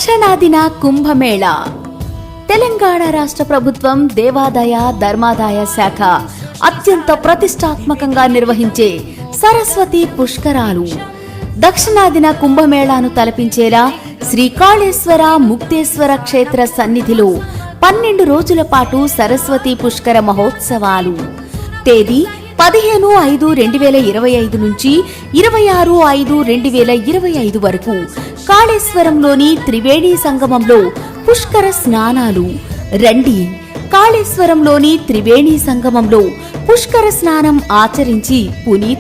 దక్షిణాదిన కుంభమేళ. తెలంగాణ రాష్ట్ర ప్రభుత్వం దేవాదాయ ధర్మాదాయ శాఖ అత్యంత ప్రతిష్టాత్మకంగా నిర్వహించే సరస్వతి పుష్కరాలు. దక్షిణాదిన కుంభమేళాను తలపించేలా శ్రీకాళేశ్వర ముక్తేశ్వర క్షేత్ర సన్నిధిలో 12 రోజుల పాటు సరస్వతి పుష్కర మహోత్సవాలు. తేదీ 15/5/2025 నుంచి 26/5/2025 వరకు కాళేశ్వరంలోని త్రివేణి సంగమంలో పుష్కర స్నానాలు. రండి, కాళేశ్వరంలోని త్రివేణి సంగమంలో పుష్కర స్నానం ఆచరించి పునీత్